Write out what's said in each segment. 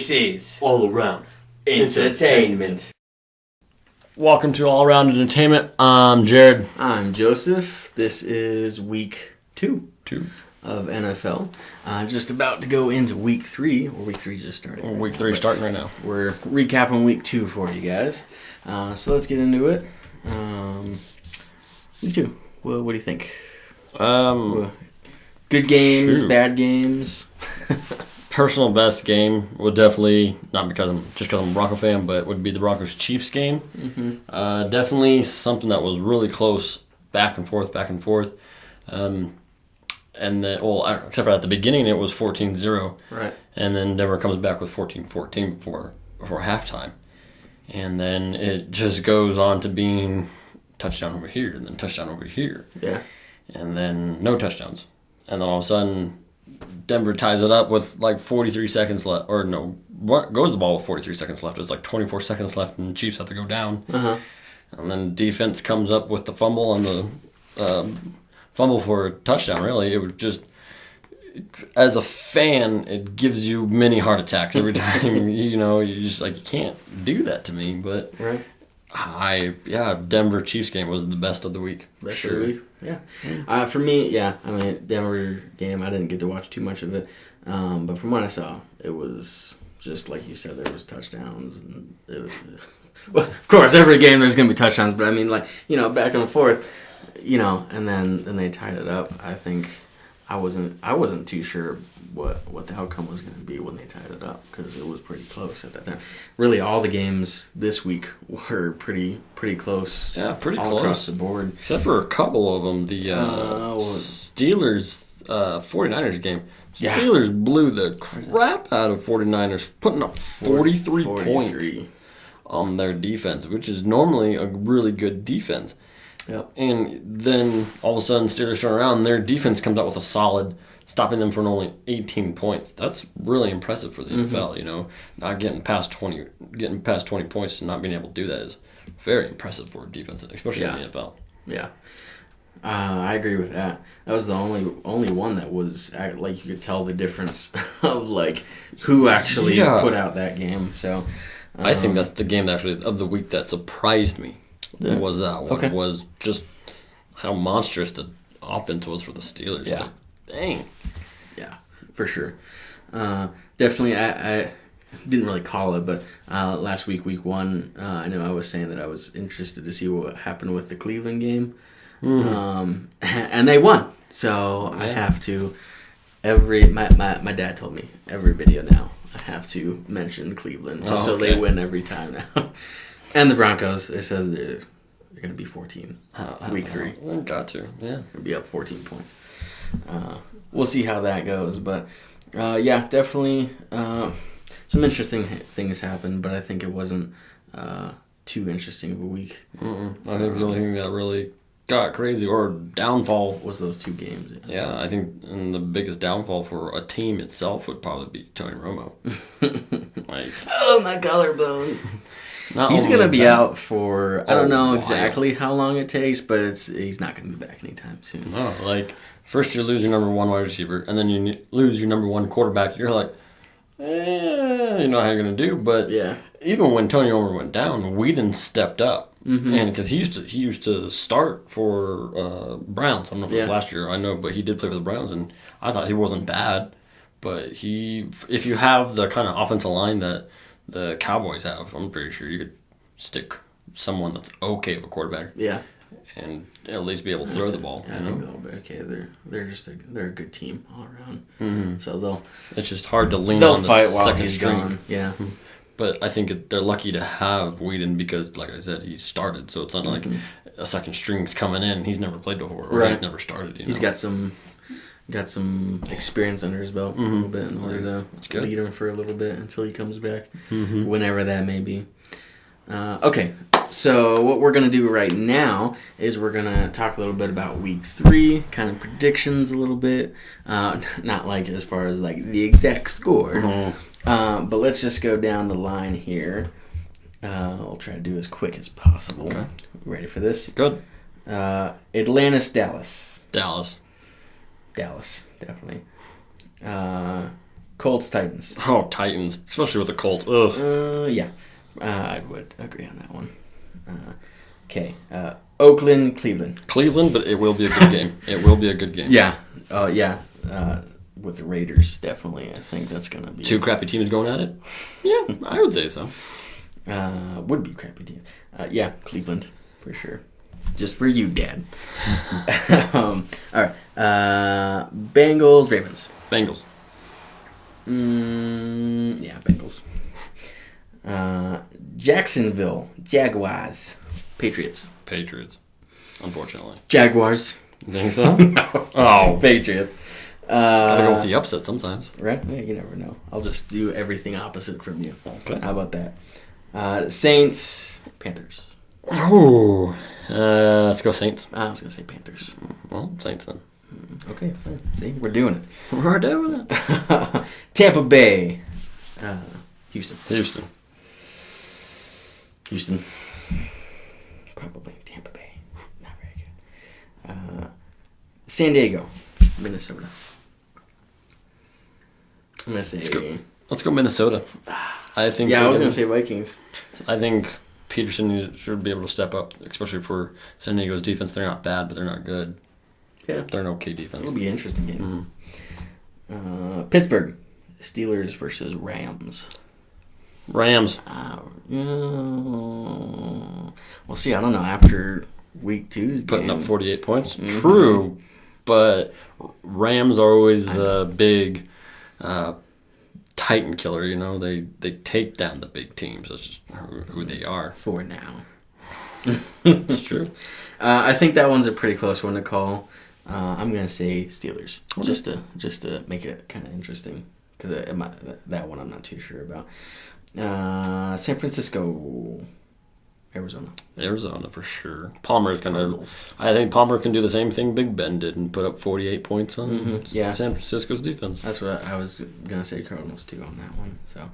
This is All Around Entertainment. Welcome to All Around Entertainment. I'm Jared. I'm Joseph. This is week 2 Two. of NFL. Just about to go into week 3, or week 3 just started. Week 3 starting right now. We're recapping week 2 for you guys. So let's get into it. Week 2. What do you think? Good games, bad games. Personal best game would definitely, not because I'm a Bronco fan, but would be the Broncos-Chiefs game. Mm-hmm. Definitely something that was really close, back and forth. And then, except for at the beginning, it was 14-0. Right. And then Denver comes back with 14-14 before halftime. And then it just goes on to being touchdown over here, and then touchdown over here. Yeah. And then no touchdowns. And then all of a sudden, Denver ties it up with like 43 seconds left. Or no, goes the ball with 43 seconds left. It's like 24 seconds left, and the Chiefs have to go down. Uh-huh. And then defense comes up with the fumble and the fumble for a touchdown, really. It was just, as a fan, it gives you many heart attacks every time. You just like, you can't do that to me. But Right. Denver Chiefs game was the best of the week. Best of the week, yeah. For me, Denver game, I didn't get to watch too much of it. But from what I saw, it was just like you said, there was touchdowns. And it was, well, of course, every game there's going to be touchdowns, but I mean, back and forth, and then they tied it up. I think I wasn't too sure what the outcome was going to be when they tied it up, because it was pretty close at that time. Really, all the games this week were pretty close. Yeah, pretty all close across the board, except for a couple of them. The Steelers 49ers game. Steelers blew the crap out of 49ers, putting up 43 points on their defense, which is normally a really good defense. Yep. And then all of a sudden, Steelers turn around, and their defense comes out with a solid, stopping them from only 18 points. That's really impressive for the NFL. Not getting past 20 points and not being able to do that is very impressive for a defense, especially in the NFL. Yeah. I agree with that. That was the only one that was like, you could tell the difference of like who actually put out that game. So I think that's the game actually of the week that surprised me. Yeah. Was that one. Okay. Was just how monstrous the offense was for the Steelers. Yeah. Like, dang. Yeah, for sure. Definitely, I didn't really call it, but last week 1, I know I was saying that I was interested to see what happened with the Cleveland game. And they won. So I have to, my dad told me, every video now, I have to mention Cleveland, just so they win every time now. And the Broncos, they said they're going to be 14 week 3. Got to, yeah. They'll be up 14 points. We'll see how that goes. But, definitely some interesting things happened, but I think it wasn't too interesting of a week. I think the only thing that really got crazy or downfall was those 2 games. Yeah, I think the biggest downfall for a team itself would probably be Tony Romo. Oh, my collarbone. He's going to be out for, I don't know exactly how long it takes, but he's not going to be back anytime soon. No, first you lose your number 1 wide receiver, and then you lose your number 1 quarterback. You're like, you know how you're going to do. But even when Tony Romo went down, Whedon stepped up. And because he used to start for Browns. I don't know if it was last year. I know, but he did play for the Browns, and I thought he wasn't bad. But if you have the kind of offensive line that the Cowboys have, I'm pretty sure you could stick someone that's okay of a quarterback. Yeah. And at least be able to throw the ball. I think they'll be okay. They're a good team all around. So it's just hard to lean on the fight while second he's string. gone. Yeah. But I think they're lucky to have Whedon because, like I said, he started. So it's not like a second string's coming in and he's never played before or he's never started. He's got some experience under his belt a little bit in order to lead him for a little bit until he comes back, whenever that may be. Okay, so what we're going to do right now is we're going to talk a little bit about week 3, kind of predictions a little bit. Not like as far as like the exact score, but let's just go down the line here. I'll try to do as quick as possible. Okay. Ready for this? Good. Atlantis, Dallas. Dallas, definitely. Colts, Titans. Oh, Titans. Especially with the Colts. Ugh. Yeah. I would agree on that one. Okay. Oakland, Cleveland. Cleveland, but it will be a good game. It will be a good game. Yeah. Yeah. With the Raiders, definitely. I think that's going to be... Two crappy teams going at it? Yeah, I would say so. Would be crappy teams. Yeah, Cleveland, for sure. Just for you, Dad. All right. Bengals, Ravens. Bengals. Yeah, Bengals. Jacksonville, Jaguars, Patriots. Patriots, unfortunately. Jaguars. You think so? No. Oh. Patriots. Gotta go with the upset sometimes. Right? Yeah, you never know. I'll just do everything opposite from you. Okay. How about that? Saints, Panthers. Oh. Let's go Saints. I was going to say Panthers. Well, Saints then. Okay, fine. See, we're doing it. We're doing it. Tampa Bay, Houston. Houston. Probably Tampa Bay. Not very good. San Diego, Minnesota. I'm going to say... Let's go Minnesota. I think. Yeah, I was going to say Vikings. I think Peterson should be able to step up, especially for San Diego's defense. They're not bad, but they're not good. Yeah. They're an okay defense. It'll be an interesting game. Pittsburgh, Steelers versus Rams. Rams. We'll see. I don't know. After week 2's Putting game. up 48 points. Mm-hmm. True, but Rams are always the big Titan killer. You know, they take down the big teams. That's just who they are. For now. It's true. I think that one's a pretty close one to call. I'm gonna say Steelers, okay. just to make it kind of interesting, because that one I'm not too sure about. San Francisco, Arizona for sure. Palmer's gonna. I think Palmer can do the same thing Big Ben did and put up 48 points on San Francisco's defense. That's what I was gonna say. Cardinals too on that one. So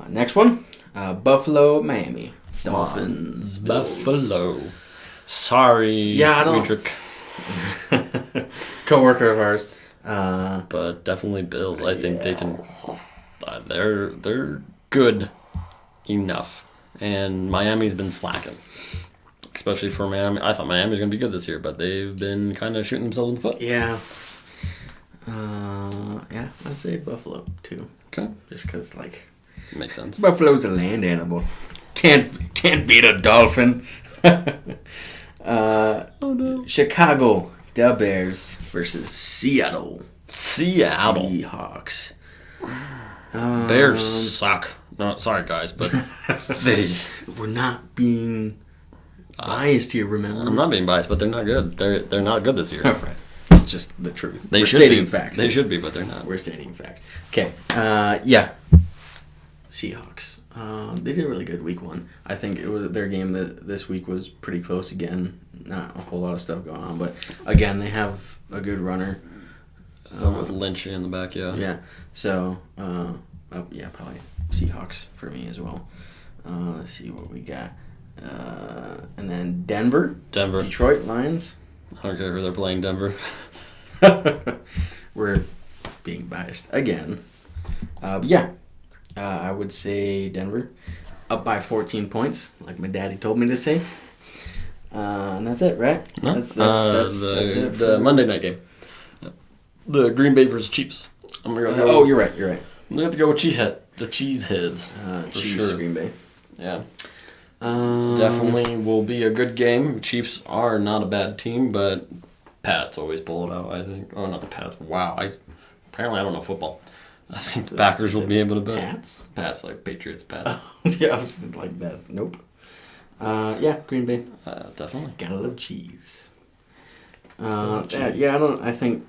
next one, Buffalo, Miami Dolphins. Buffalo. Sorry, yeah, I don't. Co-worker of ours, but definitely Bills. I think they can. They're good enough, and Miami's been slacking, especially for Miami. I thought Miami was going to be good this year, but they've been kind of shooting themselves in the foot. Yeah. Yeah, I'd say Buffalo too. Okay. Just because, makes sense. Buffalo's a land animal. Can't beat a dolphin. Oh no. Chicago, the Bears versus Seattle Seahawks. Bears suck. No, sorry guys, but we're not being biased here. Remember, I'm not being biased, but they're not good. They're not good this year. Right. It's just the truth. We're stating facts. They should be, but they're not. We're stating facts. Okay. Yeah. Seahawks. They did really good week 1. I think it was their game that this week was pretty close again. Not a whole lot of stuff going on, but again, they have a good runner. With Lynch in the back, yeah. Yeah. So, yeah, probably Seahawks for me as well. Let's see what we got. And then Denver. Detroit Lions. I don't care who they're playing, Denver. We're being biased again. Yeah. I would say Denver, up by 14 points, like my daddy told me to say. And that's it, right? No, that's it. The Monday night game. The Green Bay versus Chiefs. I'm gonna go. Oh, you're right. I'm gonna have to go with the Cheeseheads. For Chiefs, sure. Green Bay. Yeah. Definitely will be a good game. Chiefs are not a bad team, but Pats always pull it out, I think. Oh, not the Pats. Wow. Apparently I don't know football. I think the Packers will be able to bet. Pats, like Patriots, Pats. Yeah, I was just like, that's nope. Yeah, Green Bay. Definitely. Gotta love cheese. Yeah, I think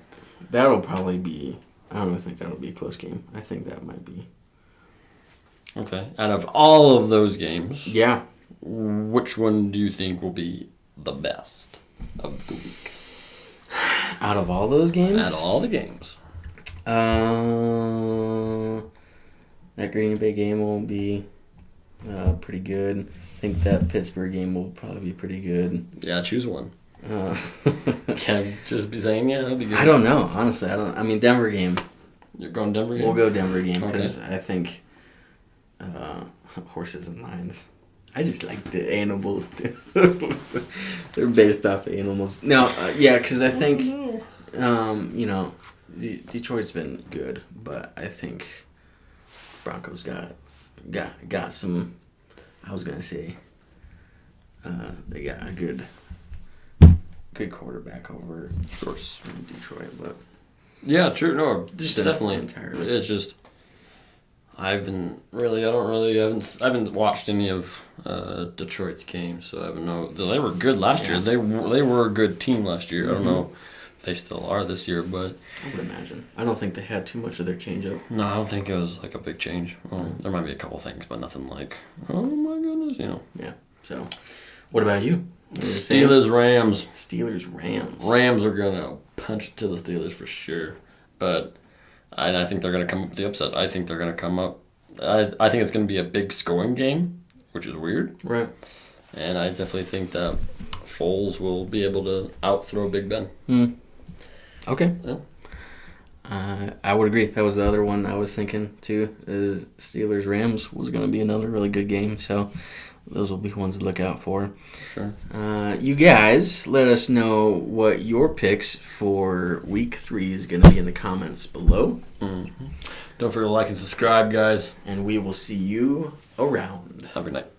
that'll probably be, I don't think that'll be a close game. I think that might be. Okay. Out of all of those games. Yeah. Which one do you think will be the best of the week? Out of all those games? Out of all the games. That Green Bay game will be pretty good. I think that Pittsburgh game will probably be pretty good. Yeah, choose one. Can I just be saying, yeah, that'll be good? I don't know, honestly. I mean, Denver game You're going Denver game? We'll go Denver game because Okay. I think horses and lions. I just like the animal. They're based off animals. No, yeah, because I think, you know, Detroit's been good, but I think Broncos got some. I was gonna say they got a good quarterback over, of course, from Detroit, but Yeah, true. No, just definitely. entirely. It's just I haven't watched any of Detroit's games, so I haven't know. They were good last year. They were a good team last year. I don't know if they still are this year, but I would imagine. I don't think they had too much of their changeup. no, I don't think it was like a big change. Well, there might be a couple things, but nothing like, oh my goodness, you know. Yeah. So, what about you? What are you saying? Steelers, Rams. Steelers, Rams. Rams are gonna punch it to the Steelers for sure, but I think they're gonna come up with the upset. I think they're gonna come up. I think it's gonna be a big scoring game, which is weird. Right. And I definitely think that Foles will be able to outthrow Big Ben. Okay. Yeah. I would agree. That was the other one I was thinking too. Steelers Rams was going to be another really good game. So those will be ones to look out for. Sure. You guys, let us know what your picks for Week 3 is going to be in the comments below. Mm-hmm. Don't forget to like and subscribe, guys. And we will see you around. Have a good night.